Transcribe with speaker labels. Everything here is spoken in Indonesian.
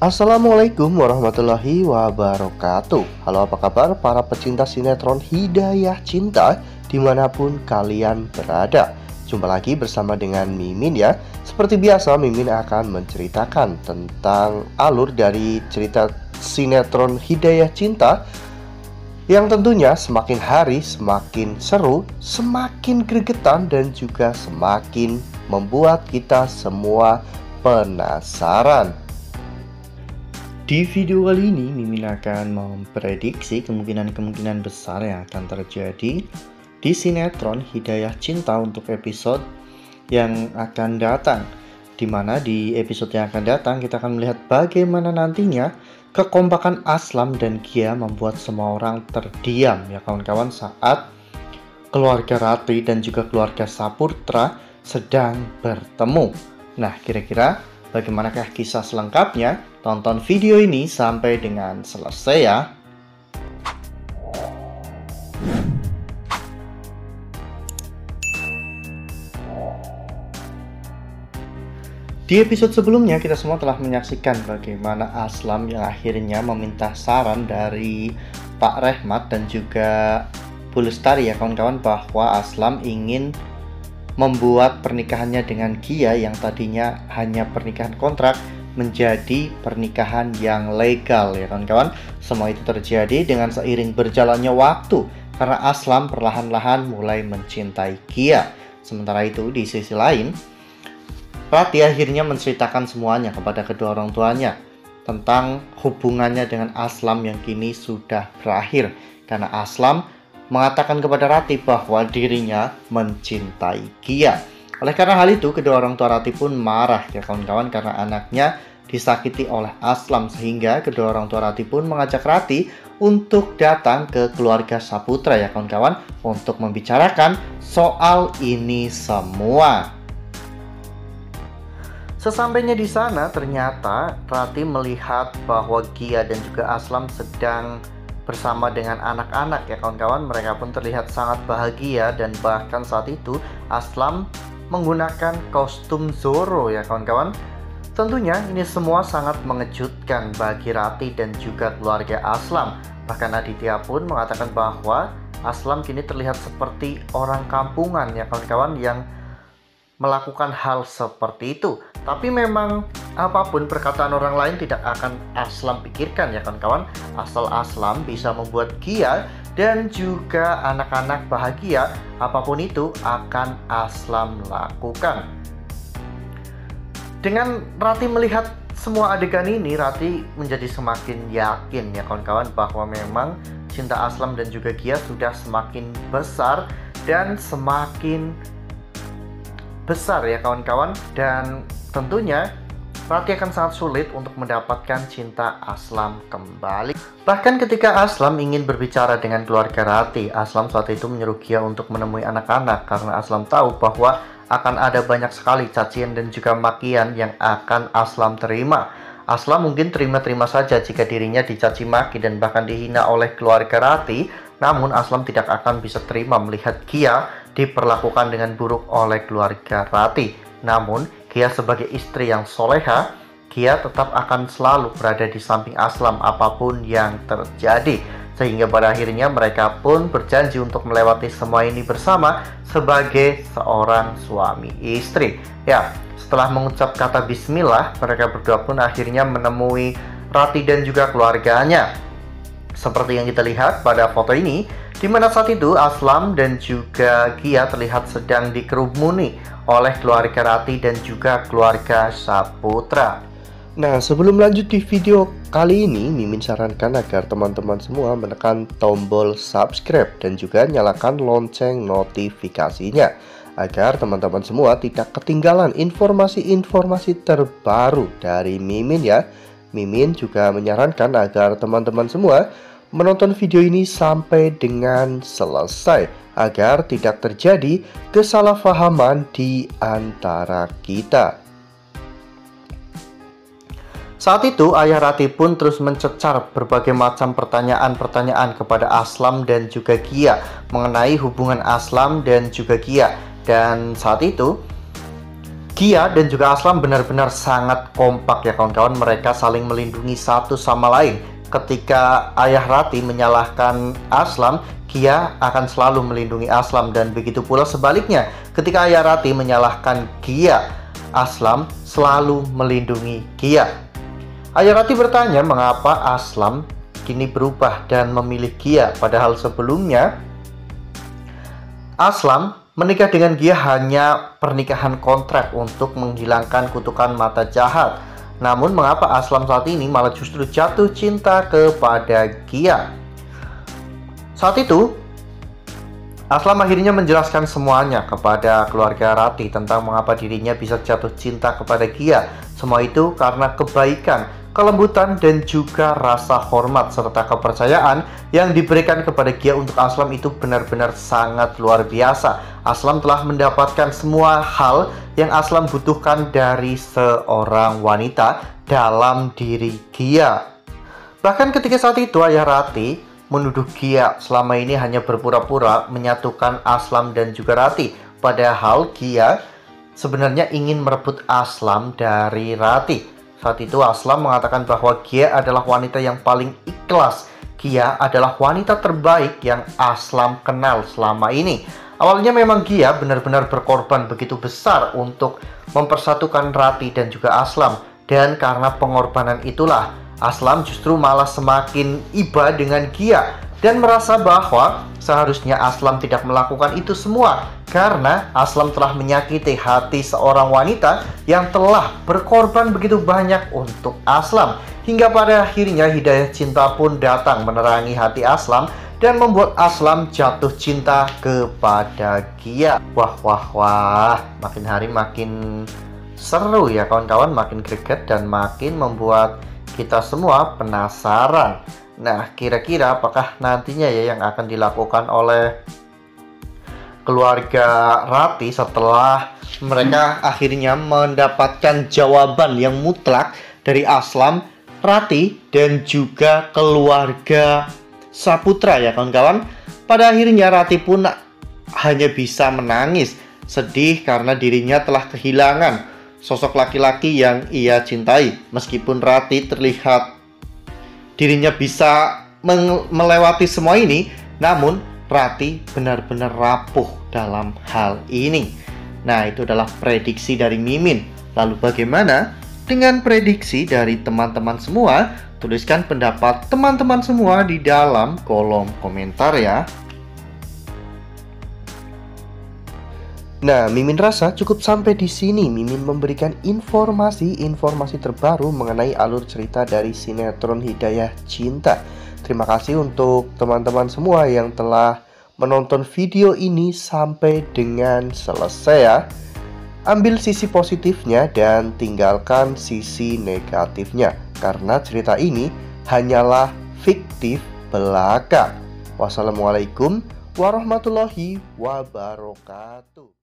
Speaker 1: Assalamualaikum warahmatullahi wabarakatuh. Halo, apa kabar para pecinta sinetron Hidayah Cinta dimanapun kalian berada. Jumpa lagi bersama dengan Mimin ya. Seperti biasa, Mimin akan menceritakan tentang alur dari cerita sinetron Hidayah Cinta yang tentunya semakin hari semakin seru, semakin gregetan, dan juga semakin membuat kita semua penasaran. Di video kali ini, Mimin akan memprediksi kemungkinan-kemungkinan besar yang akan terjadi di sinetron Hidayah Cinta untuk episode yang akan datang. Dimana di episode yang akan datang, kita akan melihat bagaimana nantinya kekompakan Aslam dan Gia membuat semua orang terdiam ya kawan-kawan saat keluarga Ratri dan juga keluarga Saputra sedang bertemu. Nah, kira-kira bagaimanakah kisah selengkapnya? Tonton video ini sampai dengan selesai ya. Di episode sebelumnya kita semua telah menyaksikan bagaimana Aslam yang akhirnya meminta saran dari Pak Rehmat dan juga Bu Lestari ya kawan-kawan, bahwa Aslam ingin membuat pernikahannya dengan Gia yang tadinya hanya pernikahan kontrak menjadi pernikahan yang legal ya kawan-kawan. Semua itu terjadi dengan seiring berjalannya waktu karena Aslam perlahan-lahan mulai mencintai Gia. Sementara itu di sisi lain, Rati akhirnya menceritakan semuanya kepada kedua orang tuanya tentang hubungannya dengan Aslam yang kini sudah berakhir karena Aslam mengatakan kepada Rati bahwa dirinya mencintai Gia. Oleh karena hal itu, kedua orang tua Rati pun marah ya kawan-kawan karena anaknya disakiti oleh Aslam, sehingga kedua orang tua Rati pun mengajak Rati untuk datang ke keluarga Saputra ya kawan-kawan untuk membicarakan soal ini semua. Sesampainya di sana, ternyata Rati melihat bahwa Gia dan juga Aslam sedang bersama dengan anak-anak ya kawan-kawan. Mereka pun terlihat sangat bahagia dan bahkan saat itu Aslam menggunakan kostum Zoro ya kawan-kawan. Tentunya ini semua sangat mengejutkan bagi Rati dan juga keluarga Aslam. Bahkan Aditya pun mengatakan bahwa Aslam kini terlihat seperti orang kampungan ya kawan-kawan yang melakukan hal seperti itu. Tapi memang apapun perkataan orang lain tidak akan Aslam pikirkan ya kawan-kawan. Asal Aslam bisa membuat Gia dan juga anak-anak bahagia, apapun itu akan Aslam lakukan. Dengan Rati melihat semua adegan ini, Rati menjadi semakin yakin ya kawan-kawan bahwa memang cinta Aslam dan juga Gia sudah semakin besar dan semakin besar ya kawan-kawan. Dan tentunya Rati akan sangat sulit untuk mendapatkan cinta Aslam kembali. Bahkan ketika Aslam ingin berbicara dengan keluarga Rati, Aslam saat itu menyuruh Gia untuk menemui anak-anak karena Aslam tahu bahwa akan ada banyak sekali cacian dan juga makian yang akan Aslam terima. Aslam mungkin terima-terima saja jika dirinya dicaci maki dan bahkan dihina oleh keluarga Rati, namun Aslam tidak akan bisa terima melihat Gia diperlakukan dengan buruk oleh keluarga Rati. Namun Gia sebagai istri yang soleha, Gia tetap akan selalu berada di samping Aslam apapun yang terjadi. Sehingga pada akhirnya mereka pun berjanji untuk melewati semua ini bersama sebagai seorang suami istri. Ya, setelah mengucap kata bismillah, mereka berdua pun akhirnya menemui Rati dan juga keluarganya. Seperti yang kita lihat pada foto ini, di mana saat itu Aslam dan juga Gia terlihat sedang dikerumuni oleh keluarga Rati dan juga keluarga Saputra. Nah, sebelum lanjut di video kali ini, Mimin sarankan agar teman-teman semua menekan tombol subscribe dan juga nyalakan lonceng notifikasinya agar teman-teman semua tidak ketinggalan informasi-informasi terbaru dari Mimin ya. Mimin juga menyarankan agar teman-teman semua menonton video ini sampai dengan selesai agar tidak terjadi kesalahpahaman di antara kita. Saat itu ayah Rati pun terus mencecar berbagai macam pertanyaan-pertanyaan kepada Aslam dan juga Gia mengenai hubungan Aslam dan juga Gia. Dan saat itu Gia dan juga Aslam benar-benar sangat kompak ya kawan-kawan. Mereka saling melindungi satu sama lain. Ketika Ayah Rati menyalahkan Aslam, Gia akan selalu melindungi Aslam, dan begitu pula sebaliknya. Ketika Ayah Rati menyalahkan Gia, Aslam selalu melindungi Gia. Ayah Rati bertanya mengapa Aslam kini berubah dan memilih Gia, padahal sebelumnya Aslam menikah dengan Gia hanya pernikahan kontrak untuk menghilangkan kutukan mata jahat. Namun mengapa Aslam saat ini malah justru jatuh cinta kepada Gia? Saat itu Aslam akhirnya menjelaskan semuanya kepada keluarga Rati tentang mengapa dirinya bisa jatuh cinta kepada Gia. Semua itu karena kebaikan, kelembutan, dan juga rasa hormat serta kepercayaan yang diberikan kepada Gia untuk Aslam itu benar-benar sangat luar biasa. Aslam telah mendapatkan semua hal yang Aslam butuhkan dari seorang wanita dalam diri Gia. Bahkan ketika saat itu Ayah Rati menuduh Gia selama ini hanya berpura-pura menyatukan Aslam dan juga Rati, padahal Gia sebenarnya ingin merebut Aslam dari Rati. Saat itu Aslam mengatakan bahwa Gia adalah wanita yang paling ikhlas. Gia adalah wanita terbaik yang Aslam kenal selama ini. Awalnya memang Gia benar-benar berkorban begitu besar untuk mempersatukan Rati dan juga Aslam. Dan karena pengorbanan itulah Aslam justru malah semakin iba dengan Gia dan merasa bahwa seharusnya Aslam tidak melakukan itu semua karena Aslam telah menyakiti hati seorang wanita yang telah berkorban begitu banyak untuk Aslam. Hingga pada akhirnya hidayah cinta pun datang menerangi hati Aslam dan membuat Aslam jatuh cinta kepada Gia. Wah, makin hari makin seru ya kawan-kawan, makin greget dan makin membuat kita semua penasaran. Nah, kira-kira apakah nantinya ya yang akan dilakukan oleh keluarga Rati setelah mereka akhirnya mendapatkan jawaban yang mutlak dari Aslam, Rati, dan juga keluarga Saputra ya kawan-kawan. Pada akhirnya Rati pun hanya bisa menangis, sedih karena dirinya telah kehilangan sosok laki-laki yang ia cintai. Meskipun Rati terlihat dirinya bisa melewati semua ini, namun Rati benar-benar rapuh dalam hal ini. Nah, itu adalah prediksi dari Mimin. Lalu bagaimana dengan prediksi dari teman-teman semua? Tuliskan pendapat teman-teman semua di dalam kolom komentar ya. Nah, Mimin rasa cukup sampai di sini. Mimin memberikan informasi terbaru mengenai alur cerita dari sinetron Hidayah Cinta. Terima kasih untuk teman-teman semua yang telah menonton video ini sampai dengan selesai ya. Ambil sisi positifnya dan tinggalkan sisi negatifnya, karena cerita ini hanyalah fiktif belaka. Wassalamualaikum warahmatullahi wabarakatuh.